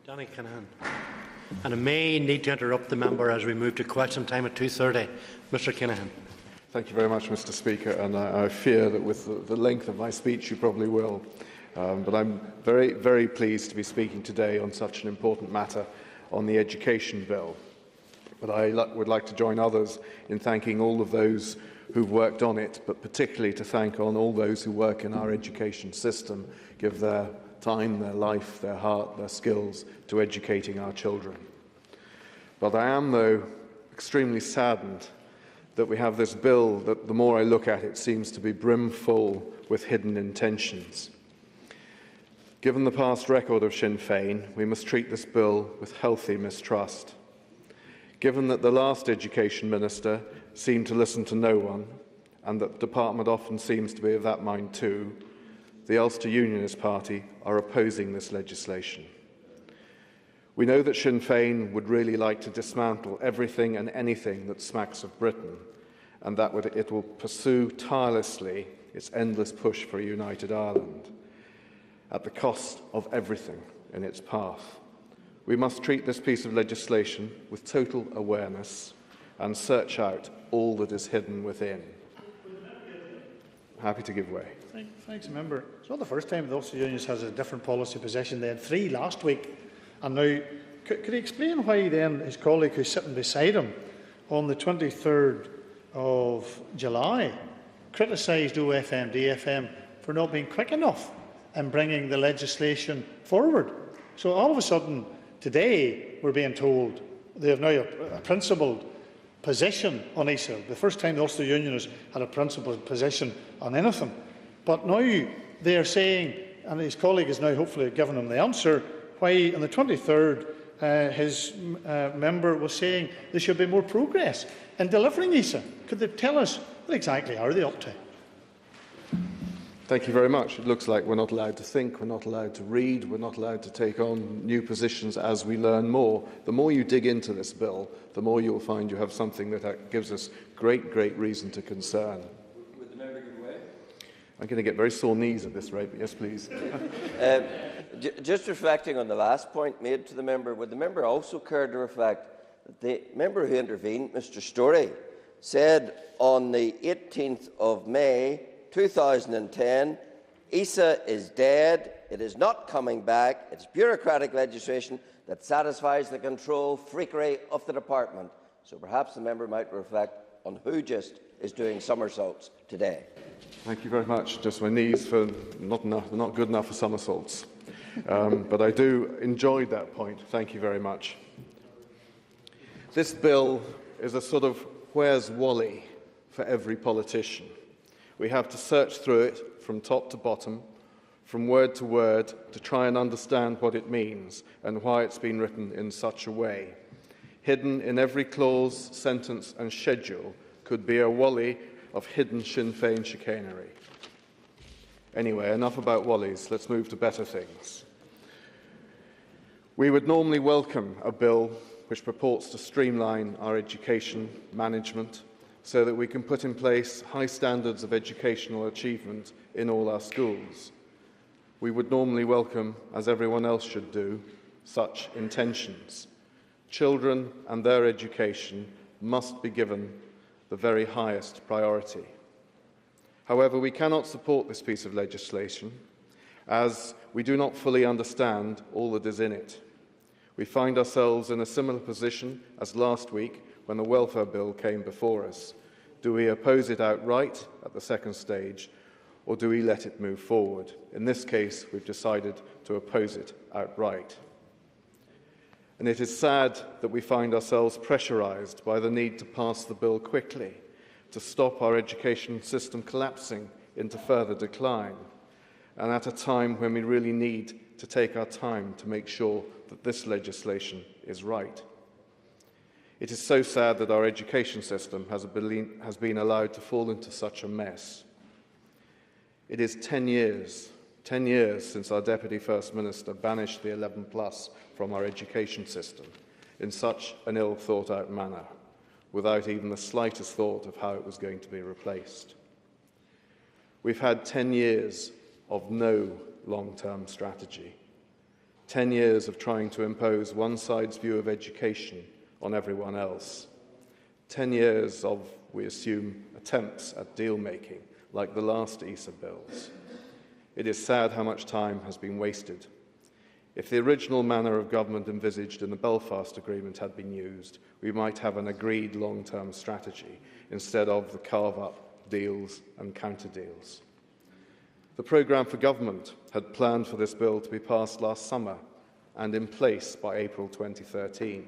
Danny Kinahan. And I may need to interrupt the member as we move to question time at 2:30. Mr Kinahan. Thank you very much, Mr Speaker, and I fear that with the length of my speech you probably will. But I'm very, very pleased to be speaking today on such an important matter on the education bill. But I would like to join others in thanking all of those who've worked on it, but particularly to thank on all those who work in our education system, give their time, their life, their heart, their skills to educating our children. But I am, though, extremely saddened that we have this bill that, the more I look at it, seems to be brimful with hidden intentions. Given the past record of Sinn Féin, we must treat this bill with healthy mistrust. Given that the last Education Minister seemed to listen to no one, and that the Department often seems to be of that mind too, the Ulster Unionist Party are opposing this legislation. We know that Sinn Féin would really like to dismantle everything and anything that smacks of Britain, and that it will pursue tirelessly its endless push for a united Ireland, at the cost of everything in its path. We must treat this piece of legislation with total awareness and search out all that is hidden within. Happy to give way. Thanks, Member. It's not the first time the Ulster Unionist has a different policy position. They had 3 last week. And now, could he explain why then his colleague who's sitting beside him on the 23rd of July criticised OFM-DFM for not being quick enough in bringing the legislation forward? So all of a sudden, today, we're being told they have now a principled position on ISA. The first time the Ulster Unionists had a principled position on anything. But now they are saying, and his colleague has now hopefully given him the answer, why on the 23rd his member was saying there should be more progress in delivering ISA. Could they tell us what exactly are they up to? Thank you very much. It looks like we're not allowed to think, we're not allowed to read, we're not allowed to take on new positions as we learn more. The more you dig into this bill, the more you'll find you have something that gives us great reason to concern. Would the member give way? I'm going to get very sore knees at this rate, but yes, please. Just reflecting on the last point made to the member, would the member also care to reflect that the member who intervened, Mr Story, said on the 18th of May 2010, ISA is dead, it is not coming back, it's bureaucratic legislation that satisfies the control freakery of the department. So perhaps the member might reflect on who just is doing somersaults today. Thank you very much. Just my knees for not good enough for somersaults. But I do enjoy that point. Thank you very much. This bill is a sort of where's Wally for every politician. We have to search through it from top to bottom, from word to word, to try and understand what it means and why it's been written in such a way. Hidden in every clause, sentence and schedule could be a wally of hidden Sinn Féin chicanery. Anyway, enough about wallies. Let's move to better things. We would normally welcome a bill which purports to streamline our education management so that we can put in place high standards of educational achievement in all our schools. We would normally welcome, as everyone else should do, such intentions. Children and their education must be given the very highest priority. However, we cannot support this piece of legislation as we do not fully understand all that is in it. We find ourselves in a similar position as last week when the welfare bill came before us. Do we oppose it outright at the second stage, or do we let it move forward? In this case, we've decided to oppose it outright. And it is sad that we find ourselves pressurised by the need to pass the bill quickly, to stop our education system collapsing into further decline, and at a time when we really need to take our time to make sure that this legislation is right. It is so sad that our education system has been allowed to fall into such a mess. It is 10 years since our Deputy First Minister banished the 11+ from our education system in such an ill-thought-out manner, without even the slightest thought of how it was going to be replaced. We've had 10 years of no long-term strategy. 10 years of trying to impose one side's view of education on everyone else. 10 years of, we assume, attempts at deal-making, like the last ESA bills. It is sad how much time has been wasted. If the original manner of government envisaged in the Belfast Agreement had been used, we might have an agreed long-term strategy instead of the carve-up deals and counter-deals. The programme for government had planned for this bill to be passed last summer and in place by April 2013.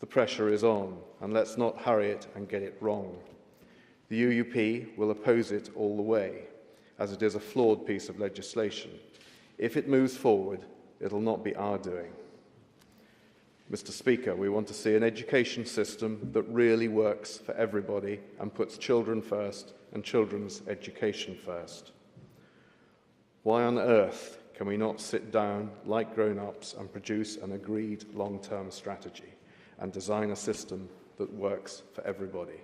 The pressure is on, and let's not hurry it and get it wrong. The UUP will oppose it all the way, as it is a flawed piece of legislation. If it moves forward, it will not be our doing. Mr. Speaker, we want to see an education system that really works for everybody and puts children first and children's education first. Why on earth can we not sit down like grown-ups and produce an agreed long-term strategy and design a system that works for everybody?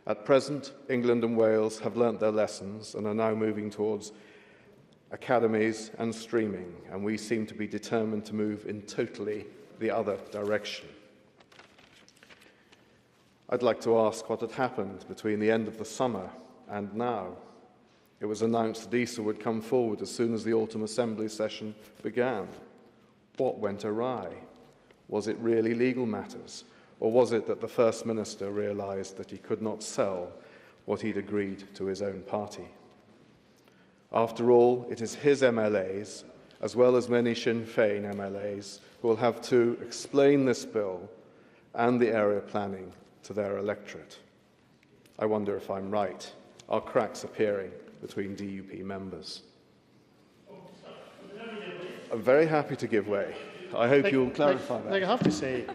At present, England and Wales have learnt their lessons and are now moving towards academies and streaming, and we seem to be determined to move in totally the other direction. I'd like to ask what had happened between the end of the summer and now. It was announced that ESA would come forward as soon as the autumn assembly session began. What went awry? Was it really legal matters? Or was it that the First Minister realised that he could not sell what he'd agreed to his own party? After all, it is his MLAs, as well as many Sinn Féin MLAs, who will have to explain this bill and the area planning to their electorate. I wonder if I'm right. Are cracks appearing between DUP members? I'm very happy to give way. I hope you'll clarify that. I have to say,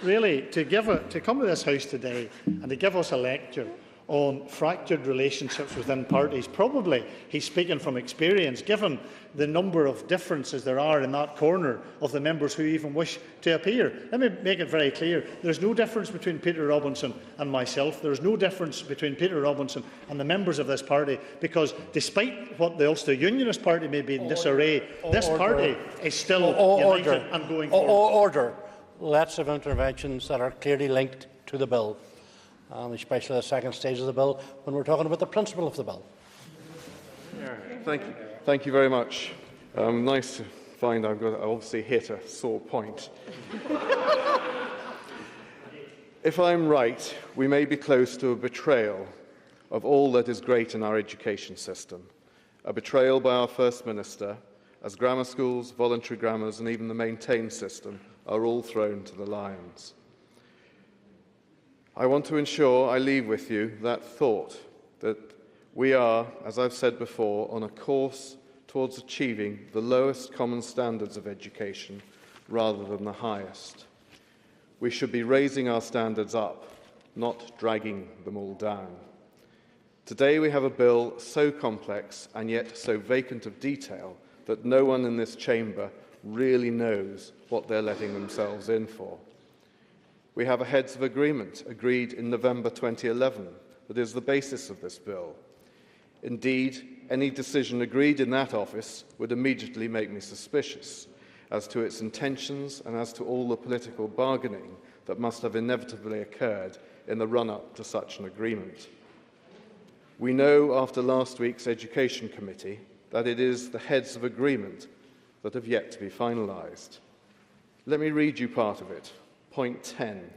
really, to come to this House today and to give us a lecture on fractured relationships within parties, probably he's speaking from experience, given the number of differences there are in that corner of the members who even wish to appear. Let me make it very clear. There's no difference between Peter Robinson and myself. There's no difference between Peter Robinson and the members of this party, because despite what the Ulster Unionist Party may be in disarray, this party is still united and going forward. Order. Let's have interventions that are clearly linked to the bill, especially the second stage of the bill, when we're talking about the principle of the bill. Thank you. Thank you very much. Nice to find I obviously hit a sore point. If I'm right, we may be close to a betrayal of all that is great in our education system, a betrayal by our First Minister, as grammar schools, voluntary grammars and even the maintained system are all thrown to the lions. I want to ensure I leave with you that thought that we are, as I've said before, on a course towards achieving the lowest common standards of education rather than the highest. We should be raising our standards up, not dragging them all down. Today we have a bill so complex and yet so vacant of detail that no one in this chamber really knows what they're letting themselves in for. We have a heads of agreement agreed in November 2011 that is the basis of this bill. Indeed, any decision agreed in that office would immediately make me suspicious as to its intentions and as to all the political bargaining that must have inevitably occurred in the run-up to such an agreement. We know after last week's Education Committee that it is the heads of agreement that have yet to be finalised. Let me read you part of it. Point 10.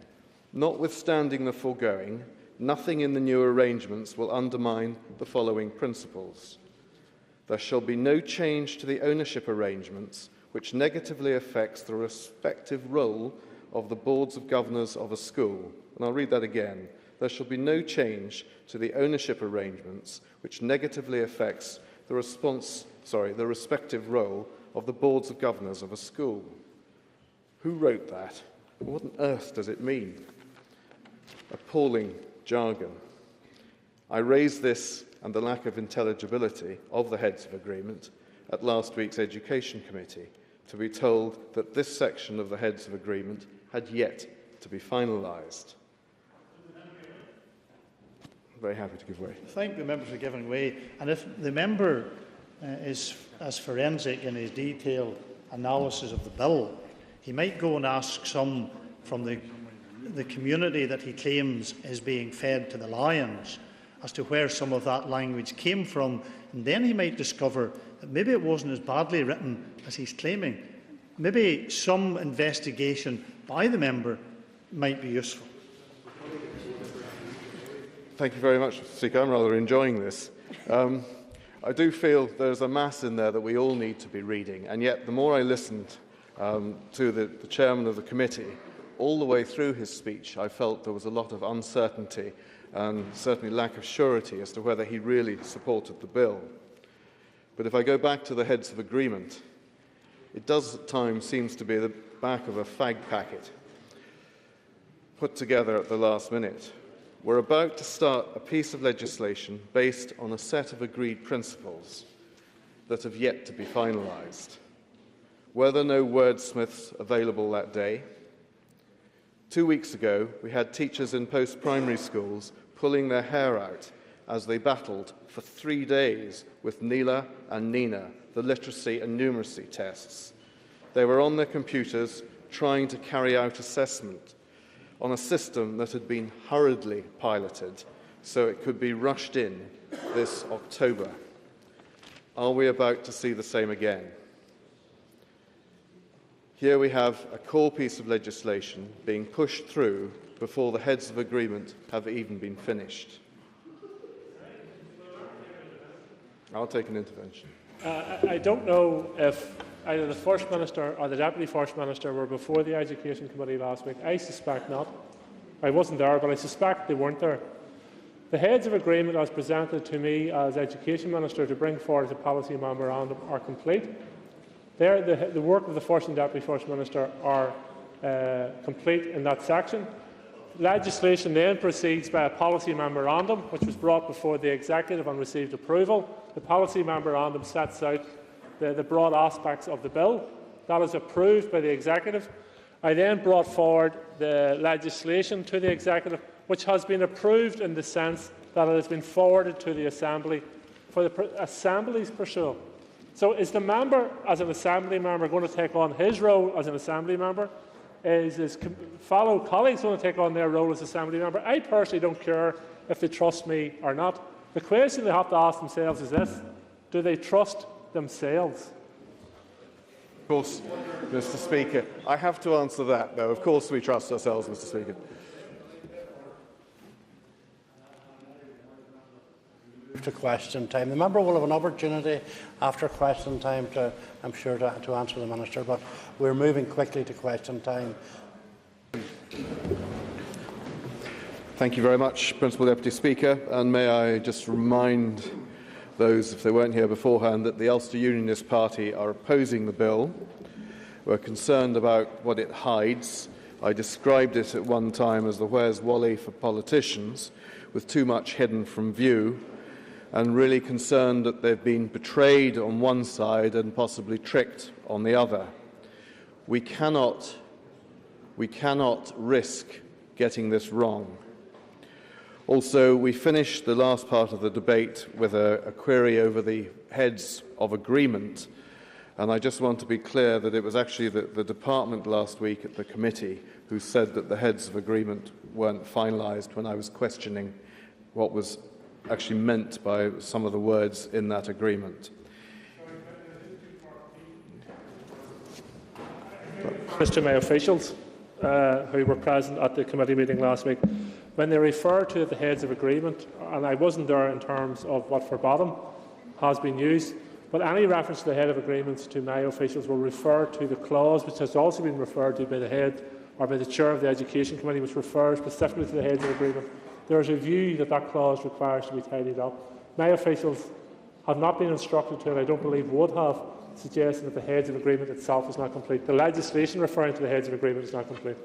Notwithstanding the foregoing, nothing in the new arrangements will undermine the following principles. There shall be no change to the ownership arrangements which negatively affects the respective role of the boards of governors of a school. And I'll read that again. There shall be no change to the ownership arrangements which negatively affects the respective role of the boards of governors of a school. Who wrote that? What on earth does it mean? Appalling jargon. I raised this and the lack of intelligibility of the heads of agreement at last week's Education Committee, to be told that this section of the heads of agreement had yet to be finalised. Very happy to give way. I thank the member for giving way. And if the member is as forensic in his detailed analysis of the bill, he might go and ask some from the community that he claims is being fed to the lions as to where some of that language came from, and then he might discover that maybe it wasn't as badly written as he's claiming. Maybe some investigation by the member might be useful. Thank you very much, Mr. Speaker. I'm rather enjoying this. I do feel there's a mass in there that we all need to be reading, and yet the more I listened to the chairman of the committee, all the way through his speech, I felt there was a lot of uncertainty and certainly lack of surety as to whether he really supported the bill. But if I go back to the heads of agreement, it does at times seems to be the back of a fag packet put together at the last minute. We're about to start a piece of legislation based on a set of agreed principles that have yet to be finalised. Were there no wordsmiths available that day? 2 weeks ago, we had teachers in post-primary schools pulling their hair out as they battled for 3 days with Neela and Nina, the literacy and numeracy tests. They were on their computers trying to carry out assessment on a system that had been hurriedly piloted so it could be rushed in this October. Are we about to see the same again? Here we have a core piece of legislation being pushed through before the heads of agreement have even been finished. I'll take an intervention. I don't know if either the First Minister or the Deputy First Minister were before the Education Committee last week. I suspect not. I wasn't there, but I suspect they weren't there. The heads of agreement as presented to me as Education Minister to bring forward as a policy memorandum are complete. The work of the First and Deputy First Minister are complete in that section. Legislation then proceeds by a policy memorandum, which was brought before the Executive and received approval. The policy memorandum sets out the broad aspects of the bill. That is approved by the Executive. I then brought forward the legislation to the Executive, which has been approved in the sense that it has been forwarded to the Assembly for the Assembly's pursuit. So is the member, as an Assembly member, going to take on his role as an Assembly member? Is his fellow colleagues going to take on their role as Assembly member? I personally don't care if they trust me or not. The question they have to ask themselves is this: do they trust themselves? Of course, Mr. Speaker. I have to answer that, though. Of course we trust ourselves, Mr. Speaker. To question time. The member will have an opportunity after question time to, I'm sure, to answer the Minister, but we're moving quickly to question time. Thank you very much, Principal Deputy Speaker, and may I just remind those, if they weren't here beforehand, that the Ulster Unionist Party are opposing the bill. We're concerned about what it hides. I described it at one time as the Where's Wally for politicians, with too much hidden from view, and really concerned that they've been betrayed on one side and possibly tricked on the other. We cannot risk getting this wrong. Also, we finished the last part of the debate with a query over the heads of agreement, and I just want to be clear that it was actually the department last week at the committee who said that the heads of agreement weren't finalised when I was questioning what was actually meant by some of the words in that agreement. Mr. Mayor, officials who were present at the committee meeting last week, when they refer to the heads of agreement, and I wasn't there in terms of what for bottom has been used, but any reference to the head of agreements to Mayo officials will refer to the clause which has also been referred to by the head or by the chair of the Education Committee, which refers specifically to the heads of agreement. There is a view that that clause requires to be tidied up. My officials have not been instructed to, and I don't believe would have, suggesting that the heads of agreement itself is not complete. The legislation referring to the heads of agreement is not complete.